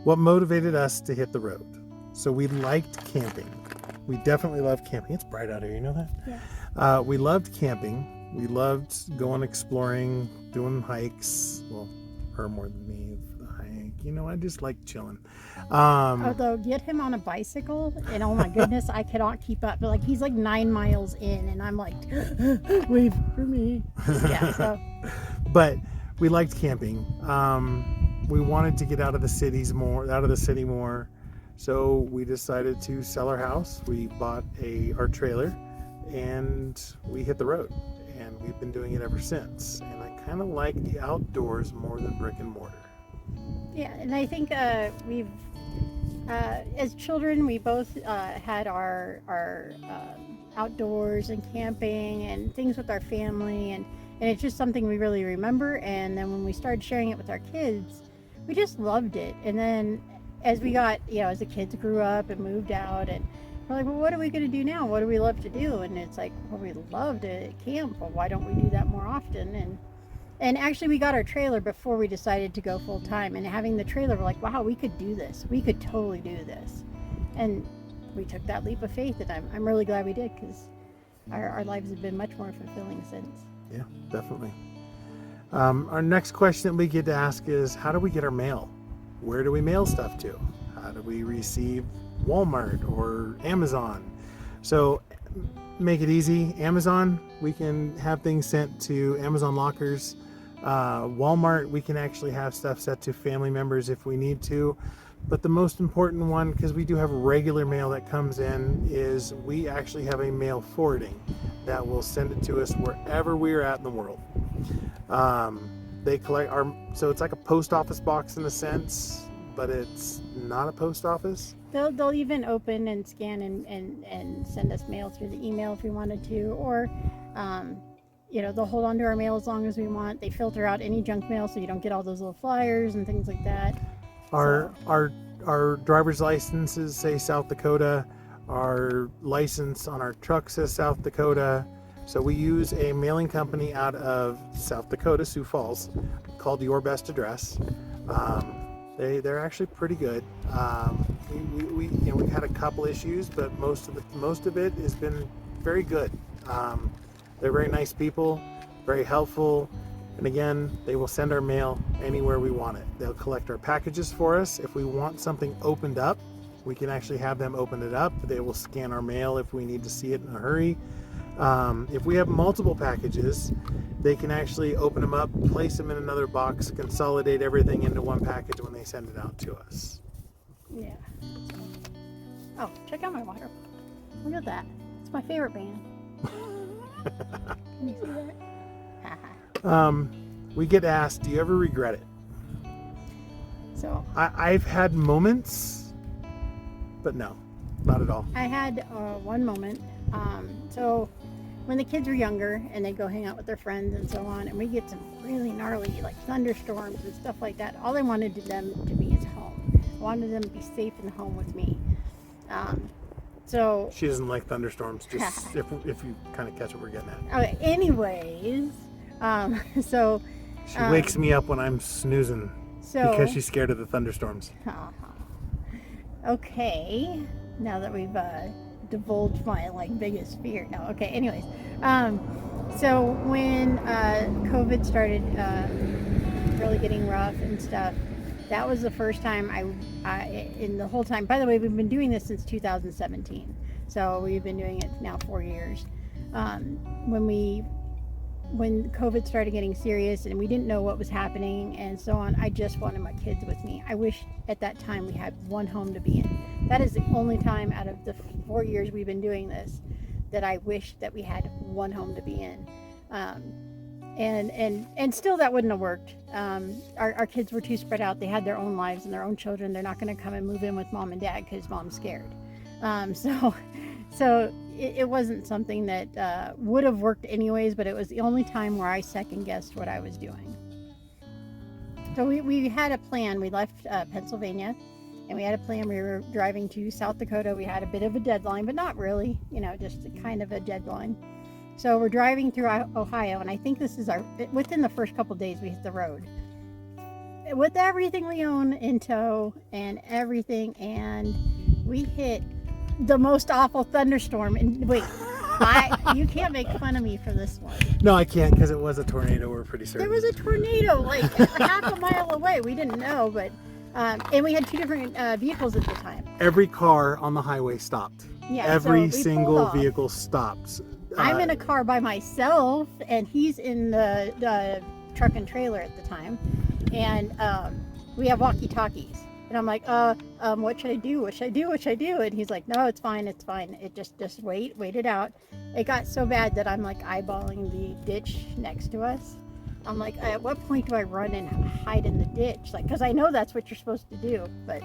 What motivated us to hit the road? So we liked camping. We definitely loved camping. It's bright out here, you know that? Yeah. We loved camping. We loved going exploring, doing hikes. Well, her more than me for the hike. You know, I just like chilling. Although get him on a bicycle, and oh my goodness, I cannot keep up. But like he's like 9 miles in, and I'm like, wait for me. Yeah. So. But we liked camping. We wanted to get out of the city more. So we decided to sell our house. We bought our trailer, and we hit the road. And we've been doing it ever since. And I kind of like the outdoors more than brick and mortar. Yeah, and I think we've, as children, we both had our outdoors and camping and things with our family, and it's just something we really remember. And then when we started sharing it with our kids, we just loved it. And then as we got, as the kids grew up and moved out, and we're like, well, what are we going to do now? What do we love to do? And it's like, well, we love to camp. Well, why don't we do that more often? And actually, we got our trailer before we decided to go full time. And having the trailer, we're like, wow, we could do this. We could totally do this. And we took that leap of faith, and I'm really glad we did, because our lives have been much more fulfilling since. Yeah, definitely. Our next question that we get to ask is, how do we get our mail? Where do we mail stuff to? How do we receive Walmart or Amazon? So make it easy. Amazon, we can have things sent to Amazon lockers. Walmart, we can actually have stuff sent to family members if we need to. But the most important one, because we do have regular mail that comes in, is we actually have a mail forwarding that will send it to us wherever we are at in the world. They collect so it's like a post office box in a sense, but it's not a post office. They'll even open and scan and send us mail through the email if we wanted to, or they'll hold on to our mail as long as we want. They filter out any junk mail so you don't get all those little flyers and things like that. Our driver's licenses say South Dakota. Our license on our truck says South Dakota. So we use a mailing company out of South Dakota, Sioux Falls, called Your Best Address. They're actually pretty good. We've had a couple issues, but most of it has been very good. They're very nice people, very helpful, and again, they will send our mail anywhere we want it. They'll collect our packages for us. If we want something opened up, we can actually have them open it up. They will scan our mail if we need to see it in a hurry. If we have multiple packages, they can actually open them up, place them in another box, consolidate everything into one package when they send it out to us. Yeah. Oh, check out my water. Look at that. It's my favorite band. Can you see that? We get asked, do you ever regret it? So I've had moments, but no, not at all. I had one moment. So when the kids were younger and they'd go hang out with their friends and so on, and we get some really gnarly like thunderstorms and stuff like that, all I wanted them to be is home. I wanted them to be safe in the home with me. So she doesn't like thunderstorms, just if you kind of catch what we're getting at. Okay, anyways, so she wakes me up when I'm snoozing because she's scared of the thunderstorms. Okay, now that we've divulged my biggest fear. No, okay. Anyways, so when COVID started really getting rough and stuff, that was the first time I in the whole time. By the way, we've been doing this since 2017, so we've been doing it now 4 years. When COVID started getting serious and we didn't know what was happening and so on, I just wanted my kids with me. I wish at that time we had one home to be in. That is the only time out of the 4 years we've been doing this that I wish that we had one home to be in. And still that wouldn't have worked. Our kids were too spread out. They had their own lives and their own children. They're not going to come and move in with mom and dad because mom's scared. So it wasn't something that would have worked anyways, but it was the only time where I second guessed what I was doing. So we had a plan. We left Pennsylvania, and we had a plan. We were driving to South Dakota. We had a bit of a deadline, but not really, just kind of a deadline. So we're driving through Ohio, and I think this is within the first couple of days, we hit the road. With everything we own in tow and everything, and we hit the most awful thunderstorm. And wait, you can't make fun of me for this one. No, I can't, because it was a tornado. We're pretty certain. There was a tornado like half a mile away. We didn't know, but and we had two different vehicles at the time. Every car on the highway stopped. Yeah, Every so single vehicle stopped. I'm in a car by myself, and he's in the truck and trailer at the time, and we have walkie-talkies. And I'm like, what should I do? What should I do? What should I do? And he's like, no, it's fine. It's fine. It just wait it out. It got so bad that I'm like eyeballing the ditch next to us. I'm like, at what point do I run and hide in the ditch? Like, because I know that's what you're supposed to do. But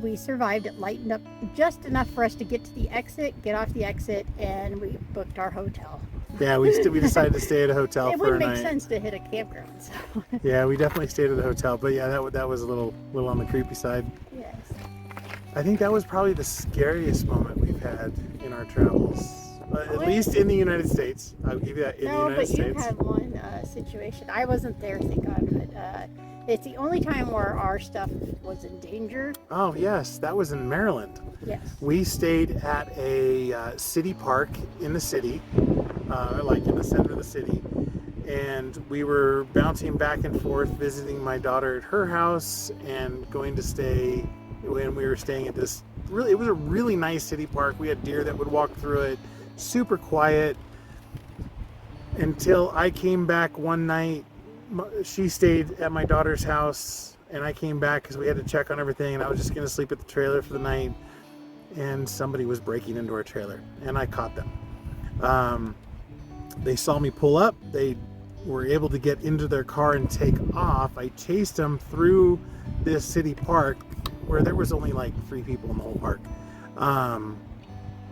we survived. It lightened up just enough for us to get to the exit, get off the exit, and we booked our hotel. Yeah, we decided to stay at a hotel it for a night. It wouldn't make sense to hit a campground. So. Yeah, we definitely stayed at a hotel, but yeah, that was a little on the creepy side. Yes. I think that was probably the scariest moment we've had in our travels, at least in the United States. I'll give you that, in the United States. No, but you had one situation. I wasn't there, thank God, but it's the only time where our stuff was in danger. Oh yes, that was in Maryland. Yes. We stayed at a city park in the city, like in the center of the city, and we were bouncing back and forth, visiting my daughter at her house, and going to stay when we were staying at this. It was a really nice city park. We had deer that would walk through it, super quiet. Until I came back one night. She stayed at my daughter's house, and I came back because we had to check on everything, and I was just going to sleep at the trailer for the night, and somebody was breaking into our trailer, and I caught them. They saw me pull up. They were able to get into their car and take off. I chased them through this city park where there was only like 3 people in the whole park,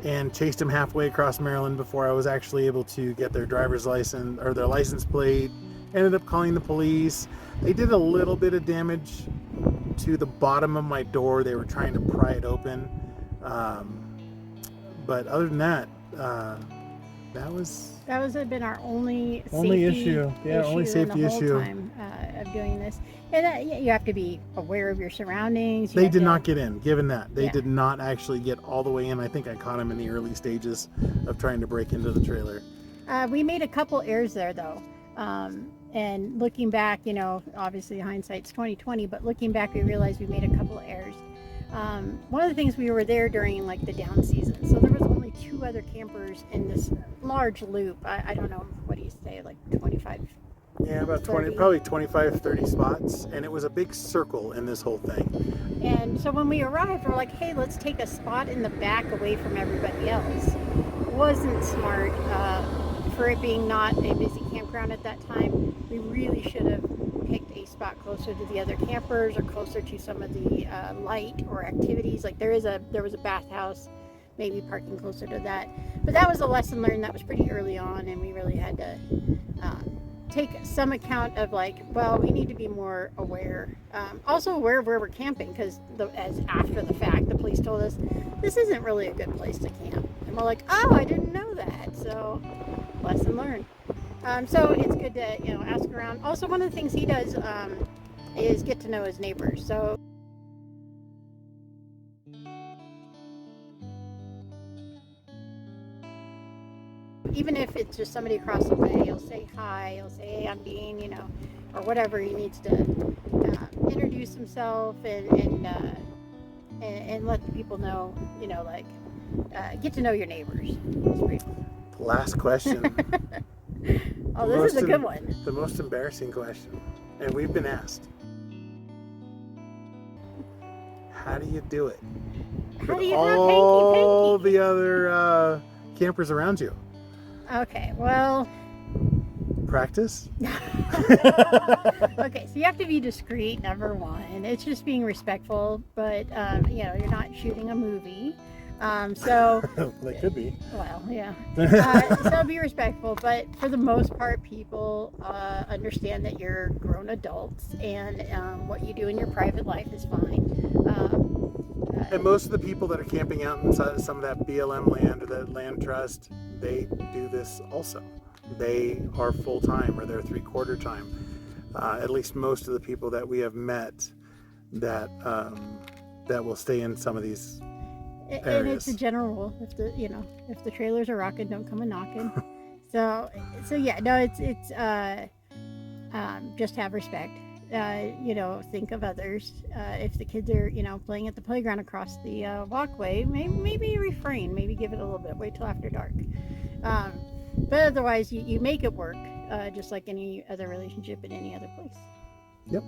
and chased them halfway across Maryland before I was actually able to get their driver's license or their license plate. Ended up calling the police. They did a little bit of damage to the bottom of my door. They were trying to pry it open. But other than that, that had been our only safety issue. Yeah, only safety issue. Time of doing this. And you have to be aware of your surroundings. They did not get in, given that. They did not actually get all the way in. I think I caught them in the early stages of trying to break into the trailer. We made a couple errors there, though. And looking back, obviously hindsight's 20/20, but looking back, we realized we made a couple of errors. One of the things, we were there during like the down season, so there was only 2 other campers in this large loop. I don't know, what do you say, like 25? Yeah, about 20, probably 25, 30 spots, and it was a big circle in this whole thing. And so when we arrived, we're like, hey, let's take a spot in the back away from everybody else. Wasn't smart. For it being not a busy campground at that time, we really should have picked a spot closer to the other campers or closer to some of the light or activities. Like there was a bathhouse, maybe parking closer to that. But that was a lesson learned. That was pretty early on, and we really had to take some account of we need to be more aware. Also aware of where we're camping, because as after the fact, the police told us this isn't really a good place to camp, and we're like, oh, I didn't know that. So lesson learned. So it's good to ask around. Also, one of the things he does is get to know his neighbors. So even if it's just somebody across the way, he'll say hi, he'll say, hey, I'm Dean, or whatever. He needs to introduce himself and let the people know, get to know your neighbors. It's pretty cool. Last question. Oh, this is a good one. The most embarrassing question, and we've been asked. How do you do it? How do you all the other campers around you? Okay, well. Practice? Okay, so you have to be discreet, number one. It's just being respectful, but you're not shooting a movie. So They could be. well, yeah. So be respectful, but for the most part, people understand that you're grown adults, and what you do in your private life is fine. And most of the people that are camping out inside some of that BLM land or that land trust, they do this also. They are full time or they're 3/4 time. At least most of the people that we have met that that will stay in some of these And areas. it's a general rule. If the trailers are rocking, don't come a knocking. So yeah, no, it's just have respect. Think of others. If the kids are playing at the playground across the walkway, maybe refrain. Maybe give it a little bit. Wait till after dark. But otherwise, you make it work, just like any other relationship in any other place. Yep.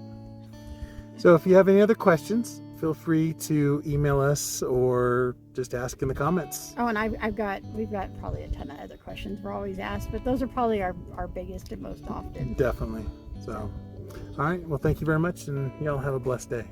So if you have any other questions, feel free to email us or just ask in the comments. Oh, and we've got probably a ton of other questions we're always asked, but those are probably our biggest and most often. Definitely. So, all right. Well, thank you very much, and y'all have a blessed day.